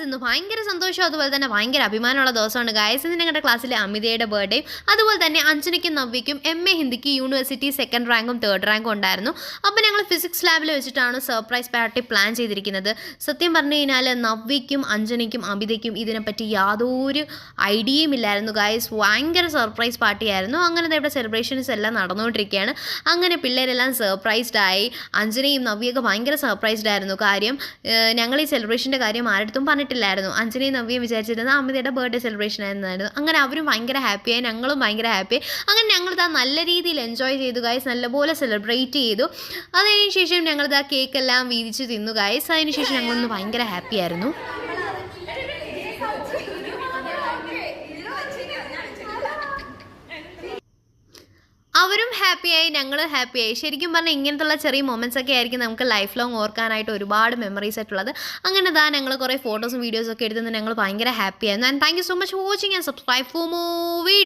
ഇന്ന് ഭയങ്കര സന്തോഷം അതുപോലെ തന്നെ ഭയങ്കര അഭിമാനമുള്ള ദിവസമാണ് ഗായ്സ്. ഇന്ന് ഞങ്ങളുടെ ക്ലാസ്സിലെ അമിതയുടെ ബർത്ത്ഡേയും അതുപോലെ തന്നെ അഞ്ജനയ്ക്കും നവ്യയ്ക്കും MA ഹിന്ദിക്ക് യൂണിവേഴ്സിറ്റി 2nd റാങ്കും 3rd റാങ്കും ഉണ്ടായിരുന്നു. അപ്പോൾ ഞങ്ങൾ ഫിസിക്സ് ലാബിൽ വെച്ചിട്ടാണ് സർപ്രൈസ് പാർട്ടി പ്ലാൻ ചെയ്തിരിക്കുന്നത്. സത്യം പറഞ്ഞു കഴിഞ്ഞാൽ നവ്യയ്ക്കും അഞ്ജനയ്ക്കും അമിതയ്ക്കും ഇതിനെപ്പറ്റി യാതൊരു ഐഡിയയും ഇല്ലായിരുന്നു ഗായ്സ്. ഭയങ്കര സർപ്രൈസ് പാർട്ടിയായിരുന്നു. അങ്ങനെ ഇവിടെ സെലിബ്രേഷൻസ് എല്ലാം നടന്നുകൊണ്ടിരിക്കുകയാണ്. അങ്ങനെ പിള്ളേരെല്ലാം സർപ്രൈസ്ഡ് ആയി. അഞ്ജനയും നവ്യൊക്കെ ഭയങ്കര സർപ്രൈസ്ഡ് ആയിരുന്നു. കാര്യം ഞങ്ങൾ ഈ സെലിബ്രേഷൻ്റെ കാര്യം ആരടുത്തും പറഞ്ഞിട്ടില്ലായിരുന്നു. അഞ്ജനയും നവ്യയും വിചാരിച്ചിരുന്നത് അമിതയുടെ ബർത്ത്ഡേ സെലിബ്രേഷൻ ആയിരുന്നു. അങ്ങനെ അവരും ഭയങ്കര ഹാപ്പിയായി, ഞങ്ങളും ഭയങ്കര ഹാപ്പിയായി. അങ്ങനെ ഞങ്ങളിതാ നല്ല രീതിയിൽ എൻജോയ് ചെയ്തു ഗൈസ്, നല്ലപോലെ സെലിബ്രേറ്റ് ചെയ്തു. അതിന് ശേഷം ഞങ്ങളിതാ കേക്കെല്ലാം വീതിച്ച് തിന്നു ഗൈസ്. അതിന് ശേഷം ഞങ്ങളൊന്ന് ഭയങ്കര ഹാപ്പി ആയിരുന്നു. അവരും ഹാപ്പിയായി, ഞങ്ങളും ഹാപ്പിയായി. ശരിക്കും പറഞ്ഞാൽ ഇങ്ങനത്തുള്ള ചെറിയ മൊമെൻറ്റ്സ് ഒക്കെ ആയിരിക്കും നമുക്ക് ലൈഫ് ലോങ് ഓർക്കാനായിട്ട് ഒരുപാട് മെമ്മറീസ് ആയിട്ടുള്ളത്. അങ്ങനെ ഞങ്ങൾ കുറേ ഫോട്ടോസും വീഡിയോസും ഒക്കെ എടുത്തുന്നത് ഞങ്ങൾ ഭയങ്കര ഹാപ്പിയായിരുന്നു. And thank you so much for watching and subscribe for more videos.